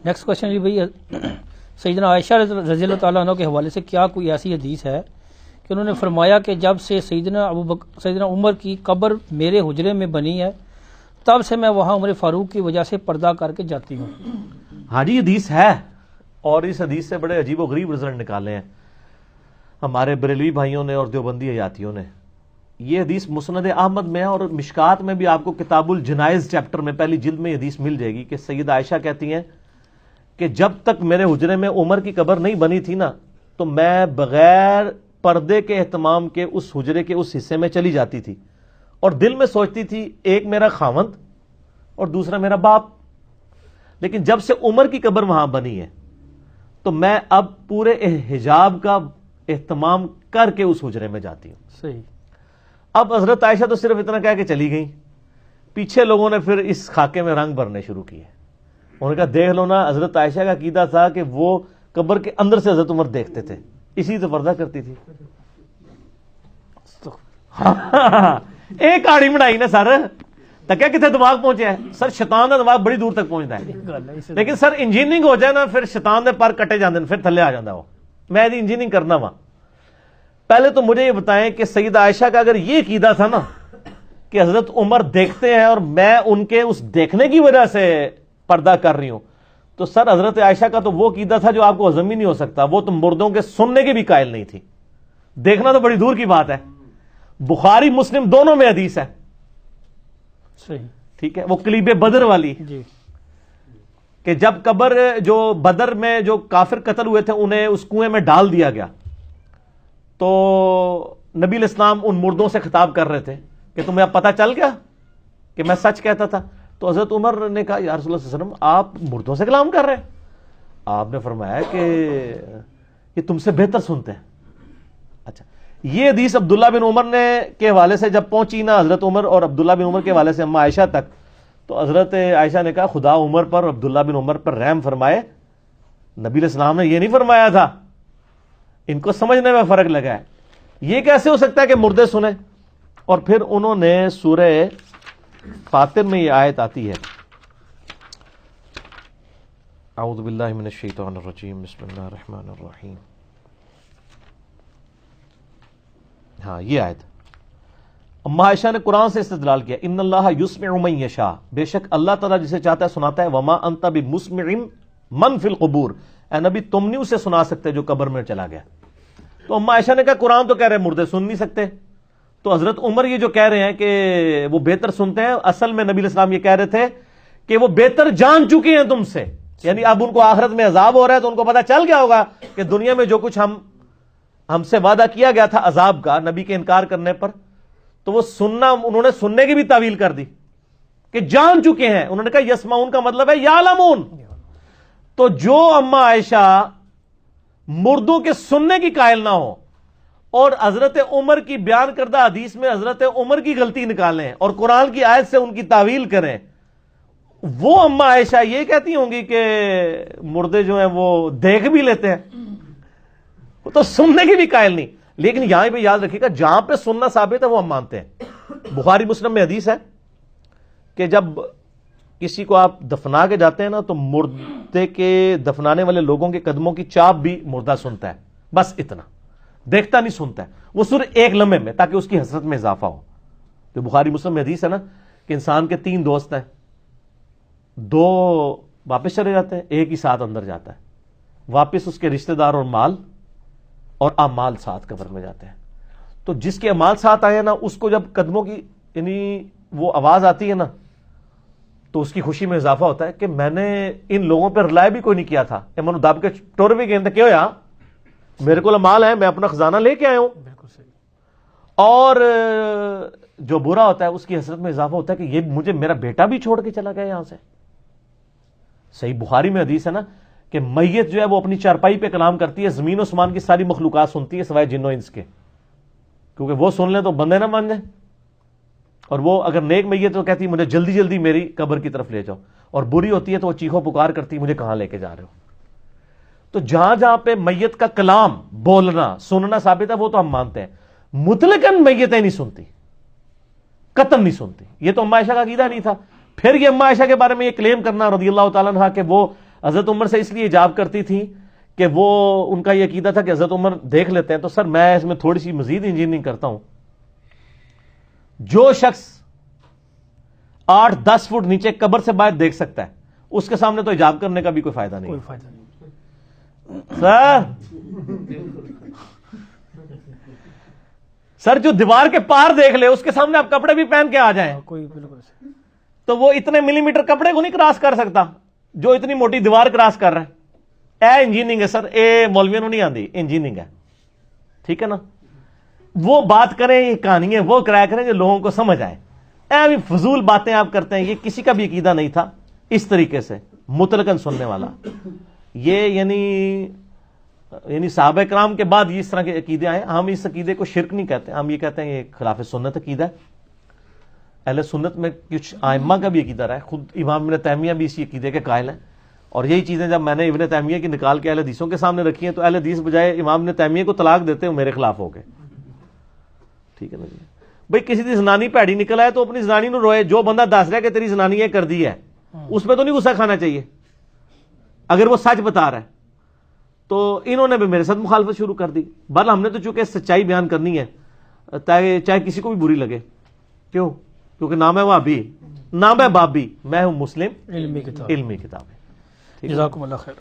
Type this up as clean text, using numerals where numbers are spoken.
Next question جی بھائی، سیدنا عائشہ رضی اللہ تعالیٰ عنہ کے حوالے سے کیا کوئی ایسی حدیث ہے کہ انہوں نے فرمایا کہ جب سے سیدنا عمر کی قبر میرے حجرے میں بنی ہے تب سے میں وہاں عمر فاروق کی وجہ سے پردہ کر کے جاتی ہوں؟ ہاں جی حدیث ہے، اور اس حدیث سے بڑے عجیب و غریب رزلٹ نکالے ہیں ہمارے بریلوی بھائیوں نے اور دیوبندی حیاتیوں نے۔ یہ حدیث مسند احمد میں ہے، اور مشکات میں بھی آپ کو کتاب الجنائز چیپٹر میں پہلی جلد میں یہ حدیث مل جائے گی کہ سیدہ عائشہ کہتی ہیں کہ جب تک میرے حجرے میں عمر کی قبر نہیں بنی تھی نا تو میں بغیر پردے کے اہتمام کے اس حجرے کے اس حصے میں چلی جاتی تھی، اور دل میں سوچتی تھی ایک میرا خاوند اور دوسرا میرا باپ، لیکن جب سے عمر کی قبر وہاں بنی ہے تو میں اب پورے حجاب کا اہتمام کر کے اس حجرے میں جاتی ہوں۔ صحیح۔ اب حضرت عائشہ تو صرف اتنا کہہ کے چلی گئیں، پیچھے لوگوں نے پھر اس خاکے میں رنگ بھرنے شروع کیے۔ انہوں نے کہا دیکھ لو نا، حضرت عائشہ کا عقیدہ تھا کہ وہ قبر کے اندر سے حضرت عمر دیکھتے تھے، اسی سے پردہ کرتی تھی۔ ایک کاڑی بنائی نا سر، تکیا کتنے دماغ پہنچے ہے سر؟ شیطان کا دماغ بڑی دور تک پہنچتا ہے، لیکن سر انجینئرنگ ہو جائے نا پھر شیطان دے پر کٹے جاندے پھر تھلے آ جاتا وہ۔ میں انجینئرنگ کرنا وا، پہلے تو مجھے یہ بتائیں کہ سیدہ عائشہ کا اگر یہ عقیدہ تھا نا کہ حضرت عمر دیکھتے ہیں اور میں ان کے اس دیکھنے کی وجہ سے پردہ کر رہی ہوں، تو سر حضرت عائشہ کا تو وہ عقیدہ تھا جو آپ کو ہضم ہی نہیں ہو سکتا۔ وہ تو مردوں کے سننے کے بھی قائل نہیں تھی، دیکھنا تو بڑی دور کی بات ہے۔ بخاری مسلم دونوں میں حدیث ہے، صحیح، ٹھیک ہے، وہ کلیب بدر والی جی، کہ جب قبر جو بدر میں جو کافر قتل ہوئے تھے انہیں اس کنویں میں ڈال دیا گیا، تو نبی علیہ السلام ان مردوں سے خطاب کر رہے تھے کہ تمہیں اب پتہ چل گیا کہ میں سچ کہتا تھا؟ تو حضرت عمر نے کہا یا رسول اللہ صلی اللہ علیہ وسلم آپ مردوں سے کلام کر رہے ہیں؟ آپ نے فرمایا کہ یہ تم سے بہتر سنتے ہیں۔ اچھا، یہ حدیث عبداللہ بن عمر نے کے حوالے سے جب پہنچی نا حضرت عمر اور عبداللہ بن عمر کے حوالے سے اما عائشہ تک، تو حضرت عائشہ نے کہا خدا عمر پر عبداللہ بن عمر پر رحم فرمائے، نبی علیہ السلام نے یہ نہیں فرمایا تھا۔ ان کو سمجھنے میں فرق لگا ہے، یہ کیسے ہو سکتا ہے کہ مردے سنیں؟ اور پھر انہوں نے سورہ فاطر میں یہ آیت آتی ہے، اعوذ باللہ من الشیطان الرجیم بسم اللہ الرحمن الرحیم، ہاں یہ آیت اما عائشہ نے قرآن سے استدلال کیا، ان اللہ یسمع من یشاء، بے شک اللہ تعالیٰ جسے چاہتا ہے سناتا ہے، وما انت بمسمع من فی القبور، اے نبی تم نہیں اسے سنا سکتے جو قبر میں چلا گیا۔ تو اما عائشہ نے کہا قرآن تو کہہ رہے مردے سن نہیں سکتے، تو حضرت عمر یہ جو کہہ رہے ہیں کہ وہ بہتر سنتے ہیں، اصل میں نبی علیہ السلام یہ کہہ رہے تھے کہ وہ بہتر جان چکے ہیں تم سے، یعنی اب ان کو آخرت میں عذاب ہو رہا ہے تو ان کو پتا چل گیا ہوگا کہ دنیا میں جو کچھ ہم سے وعدہ کیا گیا تھا عذاب کا نبی کے انکار کرنے پر، تو وہ سننا، انہوں نے سننے کی بھی تعویل کر دی کہ جان چکے ہیں۔ انہوں نے کہا یسمعون کا مطلب ہے یعلمون، تو جو اما عائشہ مردوں کے سننے کی قائل نہ ہو اور حضرت عمر کی بیان کردہ حدیث میں حضرت عمر کی غلطی نکالیں اور قرآن کی آیت سے ان کی تعویل کریں، وہ اما عائشہ یہ کہتی ہوں گی کہ مردے جو ہیں وہ دیکھ بھی لیتے ہیں، وہ تو سننے کی بھی قائل نہیں۔ لیکن یہاں پہ یاد رکھیے گا جہاں پہ سننا ثابت ہے وہ ہم مانتے ہیں۔ بخاری مسلم میں حدیث ہے کہ جب کسی کو آپ دفنا کے جاتے ہیں نا تو مردے کے دفنانے والے لوگوں کے قدموں کی چاپ بھی مردہ سنتا ہے، بس اتنا، دیکھتا نہیں سنتا ہے، وہ صرف ایک لمحے میں، تاکہ اس کی حسرت میں اضافہ ہو۔ تو بخاری مسلم میں حدیث ہے نا کہ انسان کے 3 دوست ہیں، 2 واپس چلے جاتے ہیں، ایک ہی ساتھ اندر جاتا ہے، واپس اس کے رشتہ دار اور مال اور اعمال ساتھ قبر میں جاتے ہیں۔ تو جس کے اعمال ساتھ آئے نا اس کو جب قدموں کی یعنی وہ آواز آتی ہے نا تو اس کی خوشی میں اضافہ ہوتا ہے کہ میں نے ان لوگوں پہ رلائے بھی کوئی نہیں کیا تھا، منو دب کے ٹور بھی گئے کیا ہوا، میرے کو مال ہے، میں اپنا خزانہ لے کے آیا ہوں۔ بالکل صحیح۔ اور جو برا ہوتا ہے اس کی حسرت میں اضافہ ہوتا ہے کہ یہ مجھے میرا بیٹا بھی چھوڑ کے چلا گیا یہاں سے۔ صحیح بخاری میں حدیث ہے نا کہ میت جو ہے وہ اپنی چارپائی پہ کلام کرتی ہے، زمین و اسمان کی ساری مخلوقات سنتی ہے سوائے جن و انس کے، کیونکہ وہ سن لیں تو بندے نہ مان جائیں، اور وہ اگر نیک میت تو کہتی مجھے جلدی جلدی میری قبر کی طرف لے جاؤ، اور بری ہوتی ہے تو وہ چیخو پکار کرتی مجھے کہاں لے کے جا رہے ہو۔ تو جہاں جہاں پہ میت کا کلام بولنا سننا ثابت ہے وہ تو ہم مانتے ہیں، مطلقاً میتیں نہیں سنتی، قطعاً نہیں سنتی۔ یہ تو اما عائشہ کا عقیدہ نہیں تھا۔ پھر یہ اما عائشہ کے بارے میں یہ کلیم کرنا رضی اللہ تعالیٰ عنہ کہ وہ حضرت عمر سے اس لیے ایجاب کرتی تھی کہ وہ ان کا یہ عقیدہ تھا کہ حضرت عمر دیکھ لیتے ہیں تو سر میں اس میں تھوڑی سی مزید انجینئرنگ کرتا ہوں. جو شخص 8-10 فٹ نیچے قبر سے باہر دیکھ سکتا ہے اس کے سامنے تو ایجاب کرنے کا بھی کوئی فائدہ نہیں. کوئی فائدہ نہیں. سر جو دیوار کے پار دیکھ لے اس کے سامنے آپ کپڑے بھی پہن کے آ جائیں کوئی بالکل ایسے. تو وہ اتنے ملی میٹر کپڑے کو نہیں کراس کر سکتا جو اتنی موٹی دیوار کراس کر رہا ہے. اے انجینئرنگ ہے سر, اے مولویوں نہیں آندی, انجینئرنگ ہے. ٹھیک ہے نا, وہ بات کریں, یہ کہانی ہے وہ کرایا کریں جو لوگوں کو سمجھ آئے. اے بھی فضول باتیں آپ کرتے ہیں, یہ کسی کا بھی عقیدہ نہیں تھا اس طریقے سے مطلقاً سننے والا. یہ یعنی صحابہ کرام کے بعد یہ اس طرح کے عقیدے آئے. ہم اس عقیدے کو شرک نہیں کہتے, ہم یہ کہتے ہیں یہ خلاف سنت عقیدہ ہے. اہل سنت میں کچھ ائمہ کا بھی عقیدہ رہا ہے, خود امام ابن تیمیہ بھی اسی عقیدے کے قائل ہیں. اور یہی چیزیں جب میں نے ابن تیمیہ کی نکال کے اہل حدیثوں کے سامنے رکھی ہیں تو اہل حدیث بجائے امام ابن تیمیہ کو طلاق دیتے ہیں, میرے خلاف ہو گئے. ٹھیک ہے نا جی. بھئی کسی دی زنانی پیڑی نکل آئے تو اپنی زنانی نو روئے, جو بندہ دس رہا ہے کہ تیری زنانی یہ کر دی ہے اس پہ تو نہیں غصہ کھانا چاہیے اگر وہ سچ بتا رہا ہے. تو انہوں نے بھی میرے ساتھ مخالفت شروع کر دی. بہرحال ہم نے تو چونکہ سچائی بیان کرنی ہے چاہے کسی کو بھی بری لگے. کیوں؟ کیونکہ نام ہے وہابی, نام ہے بابی, میں ہوں مسلم, علمی کتاب. علمی کتاب ہے. جزاکم اللہ خیر.